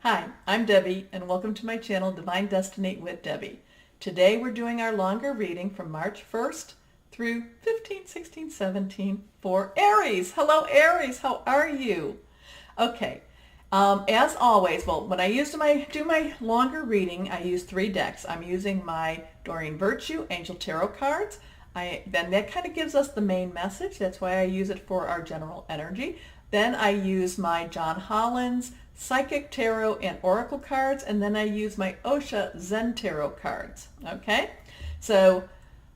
Hi, I'm Debbie, and welcome to my channel, Divine Destiny with Debbie. Today we're doing our longer reading from March 1st through 15, 16, 17 for Aries. Hello, Aries. How are you? Okay. As always, well, when I do my longer reading, I use 3 decks. I'm using my Doreen Virtue Angel Tarot cards. Then that kind of gives us the main message. That's why I use it for our general energy. Then I use my John Holland's Psychic Tarot and Oracle cards, and then I use my Osha Zen Tarot cards. Okay, so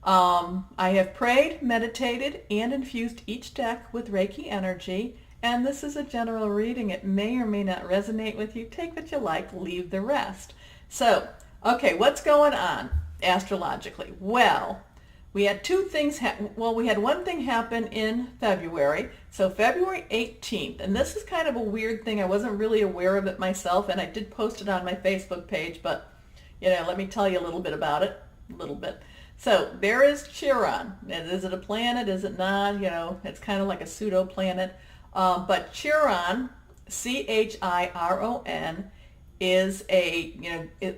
I have prayed, meditated, and infused each deck with Reiki energy, and this is a general reading. It may or may not resonate with you. Take what you like, leave the rest. So, okay, what's going on astrologically? Well, we had two things we had one thing happen in February. So February 18th, and this is kind of a weird thing. I wasn't really aware of it myself, and I did post it on my Facebook page, but let me tell you a little bit about it. A little bit. So there is Chiron. Is it a planet? Is it not? It's kind of like a pseudo planet. But Chiron, Chiron, is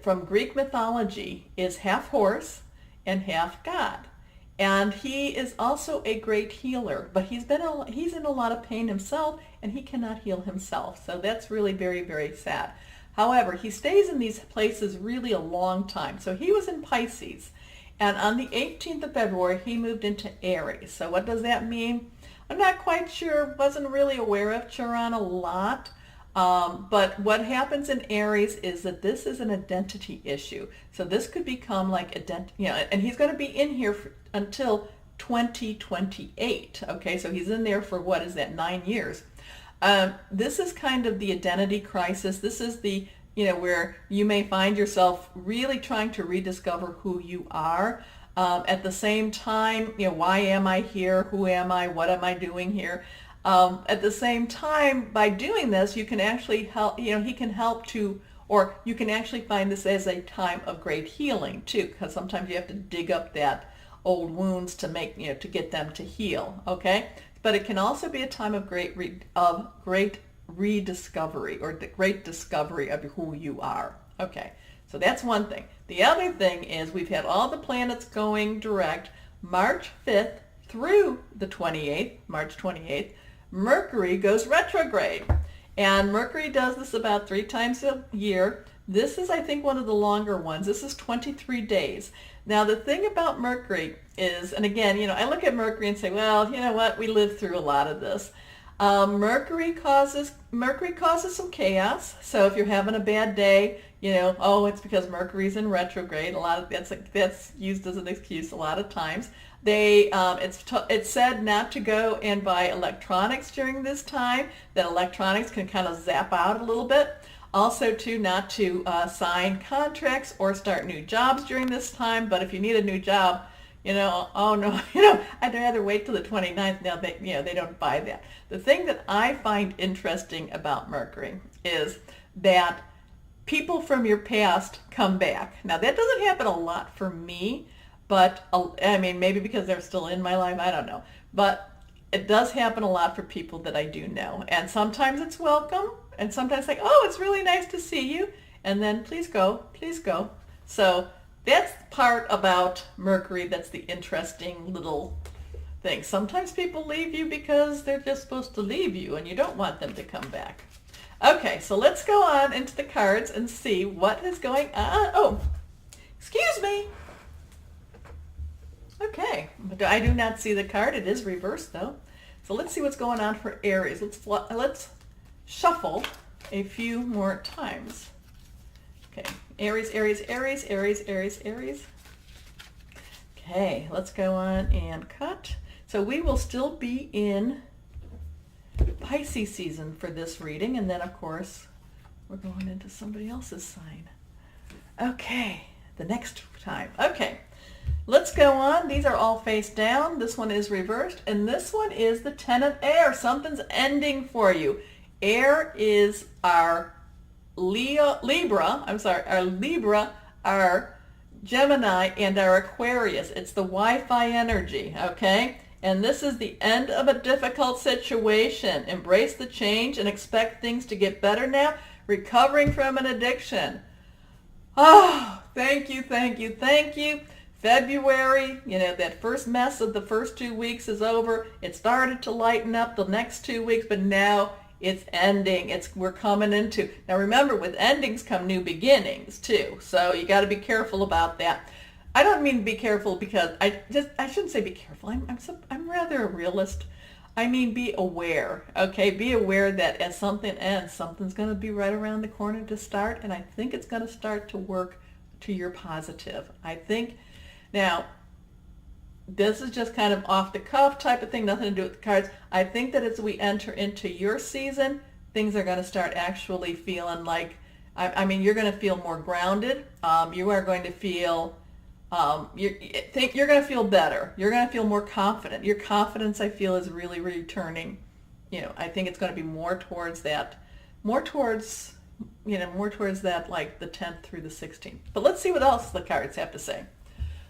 from Greek mythology, is half horse and half god. And he is also a great healer, but he's in a lot of pain himself, and he cannot heal himself. So that's really very, very sad. However, he stays in these places really a long time. So he was in Pisces, and on the 18th of February, he moved into Aries. So what does that mean? I'm not quite sure. Wasn't really aware of Chiron a lot. But what happens in Aries is that this is an identity issue. So this could become like and he's going to be in here until 2028. Okay, so he's in there for, 9 years. This is kind of the identity crisis. This is the, where you may find yourself really trying to rediscover who you are. At the same time, why am I here? Who am I? What am I doing here? At the same time, by doing this, you can actually help, he can help to, or you can actually find this as a time of great healing too, because sometimes you have to dig up that old wounds to make, to get them to heal, okay? But it can also be a time of great rediscovery, or the great discovery of who you are, okay? So that's one thing. The other thing is we've had all the planets going direct March 5th through the 28th, March 28th. Mercury goes retrograde, and Mercury does this about 3 times a year. This is, I think, one of the longer ones. This is 23 days. Now, the thing about Mercury is, and again, I look at Mercury and say, well, you know what? We lived through a lot of this. Mercury causes some chaos. So if you're having a bad day, it's because Mercury's in retrograde. A lot of that's used as an excuse a lot of times. It's said not to go and buy electronics during this time, that electronics can kind of zap out a little bit. Also, too, not to sign contracts or start new jobs during this time. But if you need a new job, oh no, I'd rather wait till the 29th. Now, they don't buy that. The thing that I find interesting about Mercury is that people from your past come back. Now, that doesn't happen a lot for me. But, maybe because they're still in my life, I don't know. But it does happen a lot for people that I do know. And sometimes it's welcome, and sometimes like, oh, it's really nice to see you. And then please go, please go. So that's the part about Mercury that's the interesting little thing. Sometimes people leave you because they're just supposed to leave you, and you don't want them to come back. Okay, so let's go on into the cards and see what is going on. Oh, excuse me. Okay, but I do not see the card. It is reversed though. So let's see what's going on for Aries. Let's shuffle a few more times. Okay, Aries, Aries, Aries, Aries, Aries, Aries. Okay, let's go on and cut. So we will still be in Pisces season for this reading, and then of course we're going into somebody else's sign. Okay, the next time. Okay. Let's go on. These are all face down. This one is reversed, and this one is the 10 of air. Something's ending for you. Air is our Libra, our Gemini, and our Aquarius. It's the Wi-Fi energy, okay? And this is the end of a difficult situation. Embrace the change and expect things to get better now. recovering from an addiction. Oh, thank you, thank you, thank you. February, that first mess of the first 2 weeks is over. It started to lighten up the next 2 weeks, but now it's ending. We're coming into, now remember, with endings come new beginnings too. So you got to be careful about that. I don't mean be careful because I shouldn't say be careful. I'm rather a realist. I mean be aware. Okay, be aware that as something ends, something's going to be right around the corner to start, and I think it's going to start to work to your positive. I think now, this is just kind of off the cuff type of thing, nothing to do with the cards. I think that as we enter into your season, things are going to start actually feeling like, you're going to feel more grounded. You are going to feel, you're going to feel better. You're going to feel more confident. Your confidence, I feel, is really returning. I think it's going to be more towards that, like the 10th through the 16th. But let's see what else the cards have to say.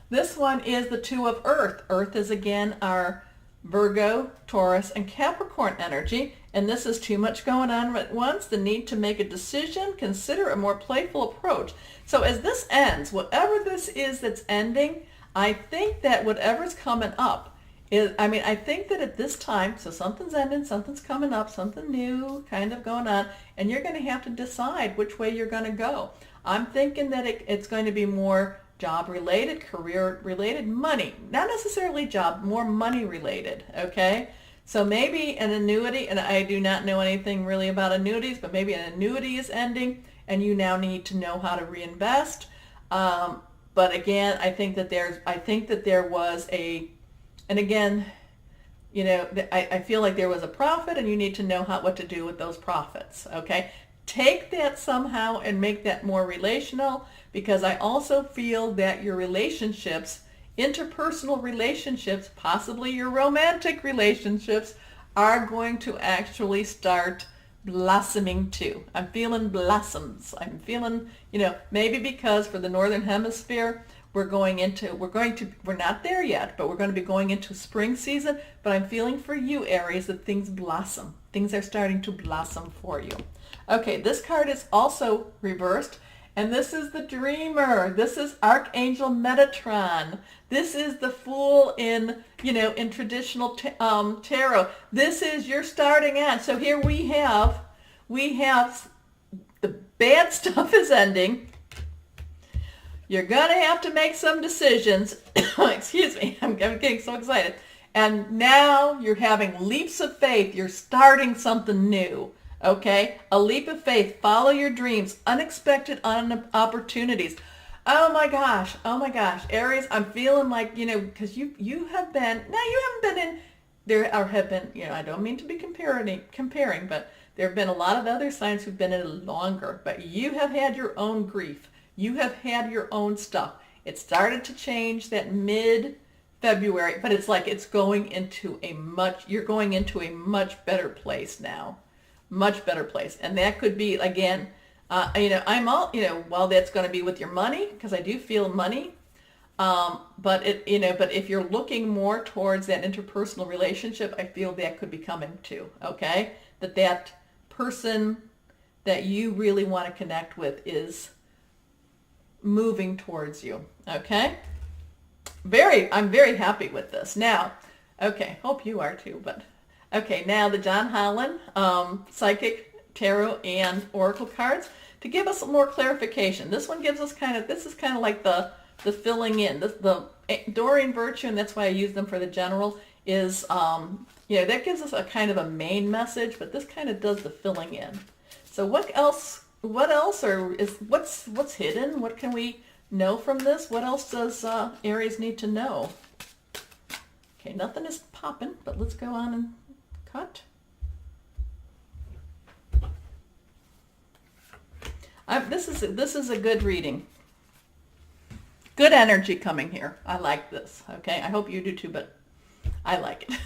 This one is the Two of Earth. Earth is again our Virgo, Taurus, and Capricorn energy. And this is too much going on at once, the need to make a decision, consider a more playful approach. So as this ends, whatever this is that's ending, I think that whatever's coming up is, I think that at this time, so something's ending, something's coming up, something new kind of going on, and you're going to have to decide which way you're going to go. I'm thinking that it's going to be more job related, career related, money, not necessarily job, more money related, okay? So maybe an annuity, and I do not know anything really about annuities, but maybe an annuity is ending and you now need to know how to reinvest. But again, I think that there was and again, I feel like there was a profit and you need to know what to do with those profits, okay? Take that somehow and make that more relational, because I also feel that your relationships, interpersonal relationships, possibly your romantic relationships, are going to actually start blossoming too. I'm feeling blossoms. I'm feeling, maybe because for the Northern Hemisphere, we're not there yet, but we're going to be going into spring season. But I'm feeling for you, Aries, that things blossom. Things are starting to blossom for you. Okay, this card is also reversed, and this is the Dreamer. This is Archangel Metatron. This is the Fool in traditional tarot. This is your starting on. So here we have the bad stuff is ending. You're going to have to make some decisions. Excuse me, I'm getting so excited. And now you're having leaps of faith. You're starting something new. Okay? A leap of faith. Follow your dreams. Unexpected opportunities. Oh my gosh. Aries, I'm feeling like, because you haven't been in, I don't mean to be comparing, but there have been a lot of other signs who've been in it longer, but you have had your own grief. You have had your own stuff. It started to change that mid-February, but it's like you're going into a much better place now. Much better place. And that could be, again, while that's going to be with your money, because I do feel money, but if you're looking more towards that interpersonal relationship, I feel that could be coming too, okay? That person that you really want to connect with is moving towards you, okay? I'm very happy with this. Now, okay, hope you are too, but okay, now the John Holland Psychic Tarot and Oracle cards to give us more clarification. This one gives us this is kind of like the filling in. The Doreen Virtue, and that's why I use them for the general, is, that gives us a kind of a main message, but this kind of does the filling in. So what's hidden? What can we know from this? What else does Aries need to know? Okay, nothing is popping, but let's go on and cut. This is a good reading. Good energy coming here. I like this. Okay, I hope you do too, but I like it.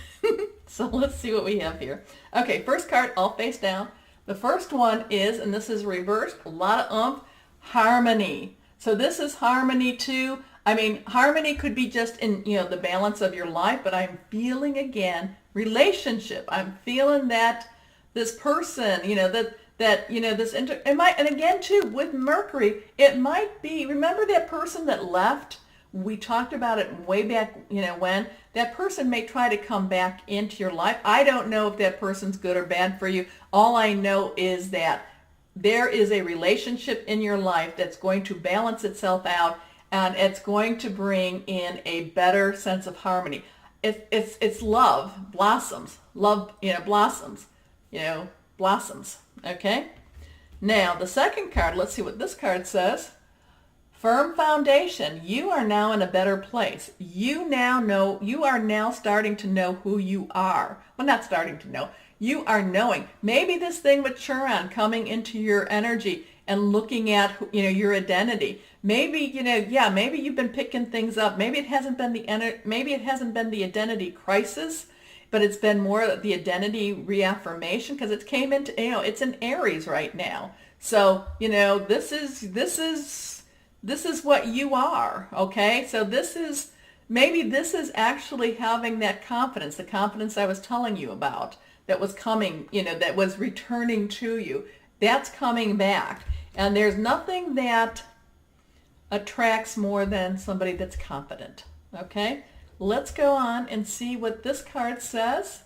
So let's see what we have here. Okay, first card, all face down. The first one is, and this is reversed, a lot of harmony. So this is harmony too. Harmony could be just in, the balance of your life, but I'm feeling again relationship. I'm feeling that this person, that, it might, and again too, with Mercury, it might be, remember that person that left? We talked about it way back, when that person may try to come back into your life. I don't know if that person's good or bad for you. All I know is that there is a relationship in your life that's going to balance itself out, and it's going to bring in a better sense of harmony. It's love blossoms. Love, blossoms. Blossoms. Okay? Now, the second card, let's see what this card says. Firm foundation. You are now in a better place. You are now starting to know who you are. Well, not starting to know. You are knowing. Maybe this thing with Chiron coming into your energy and looking at, your identity. Maybe, maybe you've been picking things up. Maybe it hasn't been the identity crisis, but it's been more the identity reaffirmation, because it came into, it's in Aries right now. So, this is what you are, okay? So maybe this is actually having that confidence, the confidence I was telling you about, that was coming, that was returning to you. That's coming back. And there's nothing that attracts more than somebody that's confident, okay? Let's go on and see what this card says.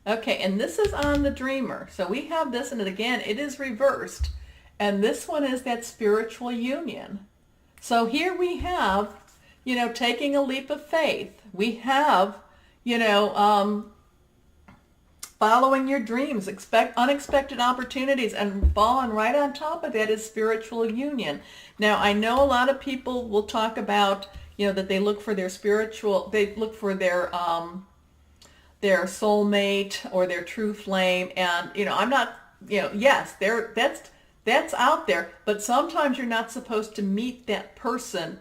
Okay, and this is on the Dreamer. So we have this, and again, it is reversed. And this one is that spiritual union. So here we have, taking a leap of faith. We have, following your dreams, expect unexpected opportunities, and falling right on top of that is spiritual union. Now, I know a lot of people will talk about, that they look for their their soulmate or their true flame. And, I'm not, yes, that's out there, but sometimes you're not supposed to meet that person.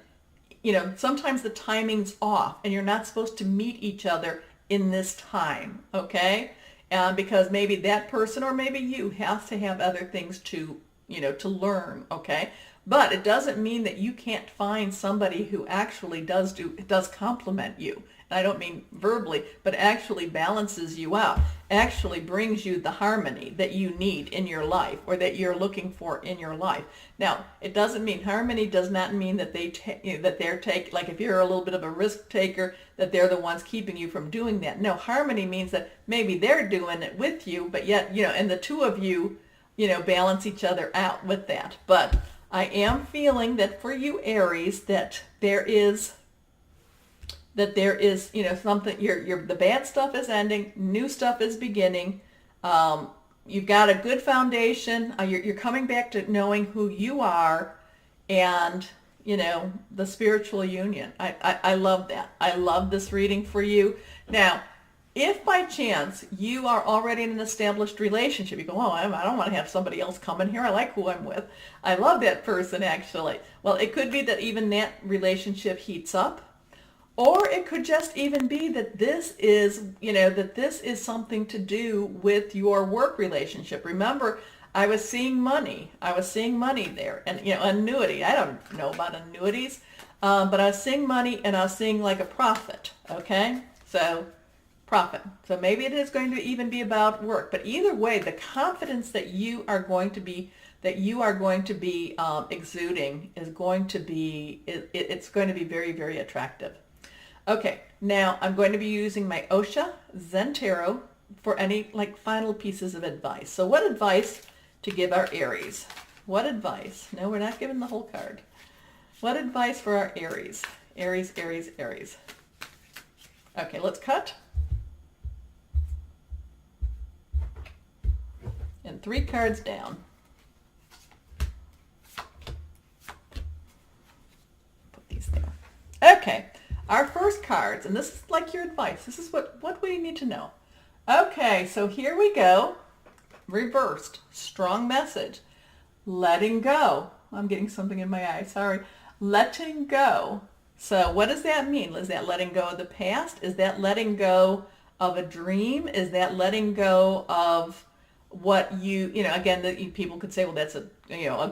Sometimes the timing's off and you're not supposed to meet each other in this time, okay? Because maybe that person or maybe you has to have other things to learn, okay? But it doesn't mean that you can't find somebody who actually does compliment you. And I don't mean verbally, but actually balances you out, actually brings you the harmony that you need in your life or that you're looking for in your life. Now, it doesn't mean, harmony does not mean that like if you're a little bit of a risk taker, that they're the ones keeping you from doing that. No, harmony means that maybe they're doing it with you, but yet, and the two of you, balance each other out with that. But I am feeling that for you, Aries, that there is something, the bad stuff is ending, new stuff is beginning. You've got a good foundation. You're coming back to knowing who you are, and the spiritual union. I love that. I love this reading for you. Now, if by chance you are already in an established relationship, you go, oh, I don't want to have somebody else come in here. I like who I'm with. I love that person, actually. Well, it could be that even that relationship heats up. Or it could just even be that this is, something to do with your work relationship. Remember, I was seeing money. There. And, annuity. I don't know about annuities. But I was seeing money, and I was seeing like a profit. Okay? So, profit. So maybe it is going to even be about work. But either way, the confidence that you are going to be exuding is going to be, it's going to be very, very attractive. Okay, now I'm going to be using my Osha Zen Tarot for any final pieces of advice. So what advice to give our Aries? What advice? No, we're not giving the whole card. What advice for our Aries? Aries, Aries, Aries. Okay, let's cut. And 3 cards down. Put these there. Okay. Our first cards, and this is like your advice. This is what we need to know. Okay, so here we go. Reversed. Strong message. Letting go. I'm getting something in my eye. Sorry. Letting go. So what does that mean? Is that letting go of the past? Is that letting go of a dream? Is that letting go of what again, people could say, well, that's a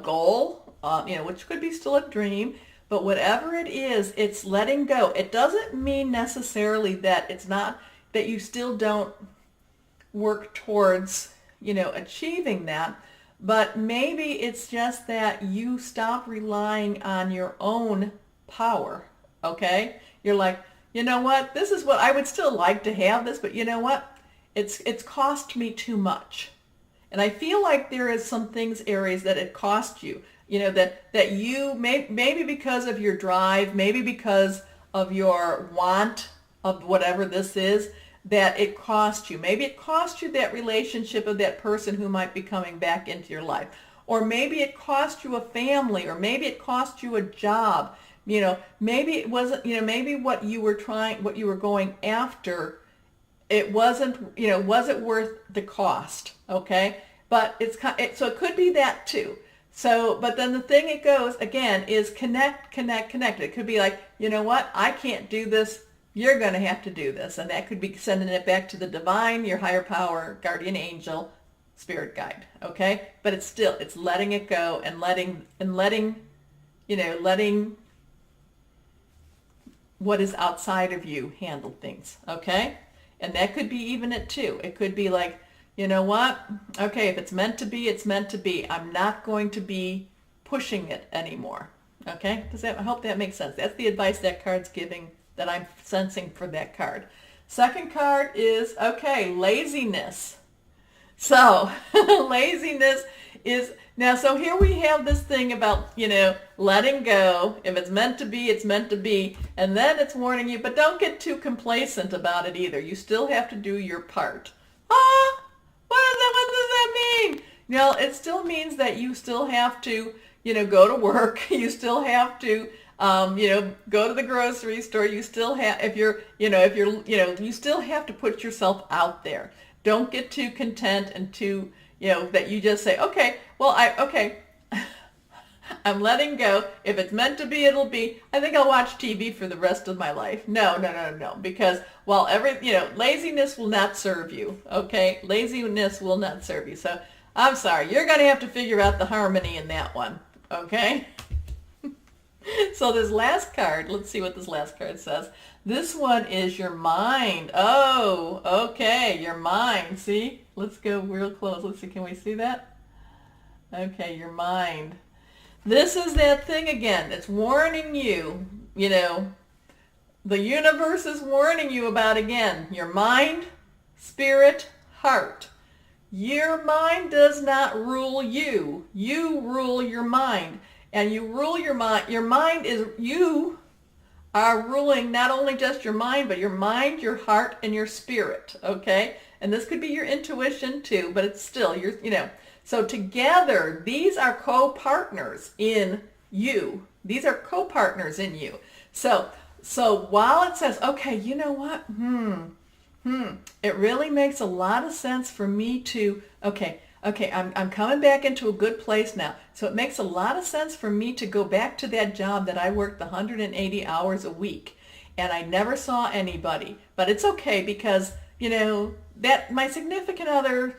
goal, which could be still a dream. But whatever it is, it's letting go. It doesn't mean necessarily that it's not, that you still don't work towards, achieving that. but maybe it's just that you stop relying on your own power, okay? You're like, you know what? This is what I would still like to have this, but you know what? It's cost me too much. And I feel like there is some things, Aries, that it cost you. That you maybe because of your drive, maybe because of your want of whatever this is, that it cost you. Maybe it cost you that relationship of that person who might be coming back into your life. Or maybe it cost you a family, or maybe it cost you a job. Maybe it wasn't, maybe what you were going after, it wasn't, wasn't worth the cost, okay? But so it could be that too. So, but then the thing it goes, again, is connect. It could be like, you know what, I can't do this. You're going to have to do this. And that could be sending it back to the divine, your higher power, guardian angel, spirit guide, okay? But it's letting it go and letting what is outside of you handle things, okay? And that could be even it too. It could be like, you know what? Okay, if it's meant to be, it's meant to be. I'm not going to be pushing it anymore. Okay? I hope that makes sense. That's the advice that card's giving, that I'm sensing for that card. Second card is, okay, laziness. So, laziness is, now, so here we have this thing about, letting go. If it's meant to be, it's meant to be. And then it's warning you, but don't get too complacent about it either. You still have to do your part. What does that mean? It still means that you still have to, go to work. You still have to, go to the grocery store. You still have, you still have to put yourself out there. Don't get too content and too, that you just say, okay, well, I'm letting go. If it's meant to be, it'll be. I think I'll watch TV for the rest of my life. No. Because laziness will not serve you. Okay? Laziness will not serve you. So I'm sorry. You're going to have to figure out the harmony in that one. Okay? So this last card, let's see what this last card says. This one is your mind. Oh, okay. Your mind. See? Let's go real close. Let's see. Can we see that? Okay, your mind. This is that thing again. It's warning you, the universe is warning you about, again, your mind, spirit, heart. Your mind does not rule you. You rule your mind. And you rule your mind. Your mind is, you are ruling not only just your mind, but your mind, your heart, and your spirit, okay? And this could be your intuition too, but it's still, So together, these are co-partners in you. These are co-partners in you. So while it says, okay, you know what? It really makes a lot of sense for me to, okay, I'm coming back into a good place now. So it makes a lot of sense for me to go back to that job that I worked 180 hours a week and I never saw anybody. But it's okay because, that my significant other,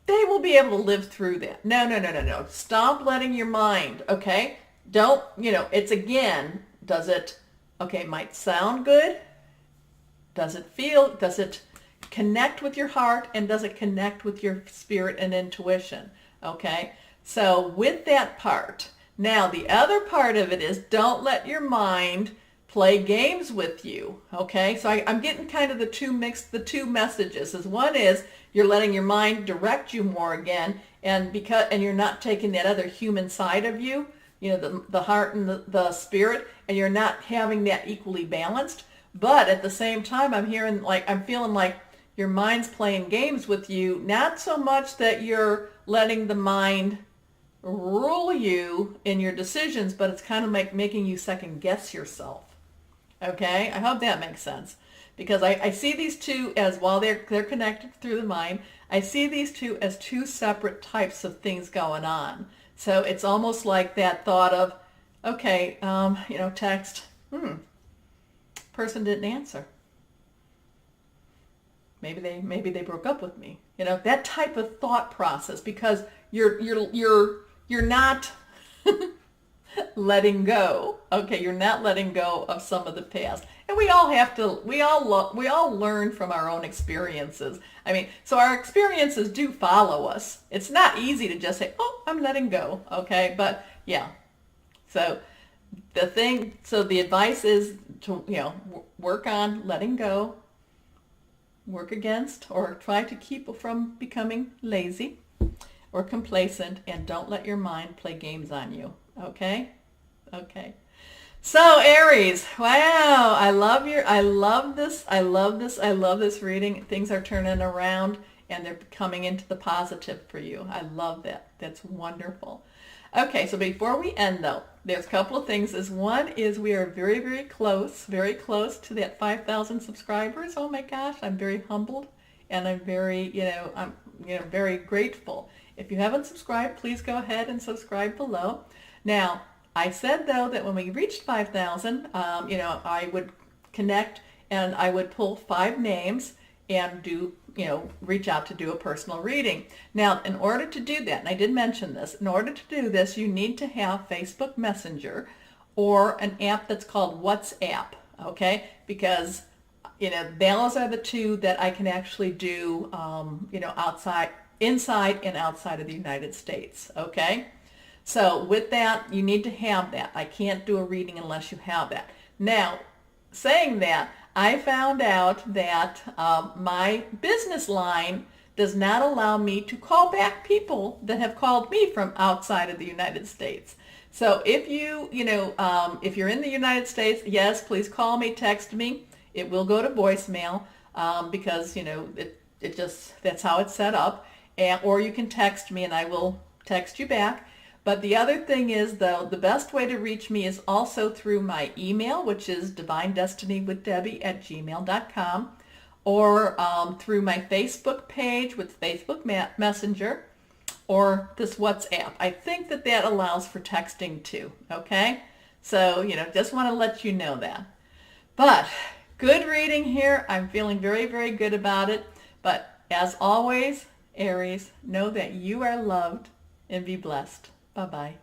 they will be able to live through that. No. Stop letting your mind, okay? Don't, it's again, does it, okay, might sound good. Does it connect with your heart, and does it connect with your spirit and intuition? Okay? So with that part, now the other part of it is don't let your mind play games with you. Okay? So I'm getting kind of the two messages. As one is you're letting your mind direct you more again, and you're not taking that other human side of you, the heart and the spirit, and you're not having that equally balanced. But at the same time, I'm feeling like your mind's playing games with you, not so much that you're letting the mind rule you in your decisions, but it's kind of like making you second guess yourself. Okay? I hope that makes sense. Because I see these two as, while they're connected through the mind, I see these two as two separate types of things going on. So it's almost like that thought of, okay, text, person didn't answer. Maybe they broke up with me. That type of thought process, because you're not letting go. Okay, you're not letting go of some of the past. And we all have to, we all learn from our own experiences. I mean, so our experiences do follow us. It's not easy to just say, oh, I'm letting go. Okay, but yeah. So the advice is to, work on letting go, work against or try to keep from becoming lazy or complacent, and don't let your mind play games on you. Okay? Okay. So Aries, wow, I love this reading. Things are turning around and they're coming into the positive for you. I love that. That's wonderful. Okay, so before we end though, there's a couple of things. One is we are very, very close to that 5,000 subscribers. Oh my gosh, I'm very humbled and I'm very, very grateful. If you haven't subscribed, please go ahead and subscribe below. Now, I said though that when we reached 5,000, I would connect and I would pull 5 names and do, reach out to do a personal reading. Now, in order to do that, and I did mention this, in order to do this, you need to have Facebook Messenger or an app that's called WhatsApp, okay? Because, those are the two that I can actually do, inside and outside of the United States, okay? So with that, you need to have that. I can't do a reading unless you have that. Now, saying that, I found out that my business line does not allow me to call back people that have called me from outside of the United States. So if if you're in the United States, yes, please call me, text me. It will go to voicemail because, it just, that's how it's set up. Or you can text me and I will text you back. But the other thing is, though, the best way to reach me is also through my email, which is divinedestinywithdebbie@gmail.com, or through my Facebook page with Facebook Messenger, or this WhatsApp. I think that allows for texting too, okay? So, just want to let you know that. But good reading here. I'm feeling very, very good about it. But as always, Aries, know that you are loved and be blessed. Bye-bye.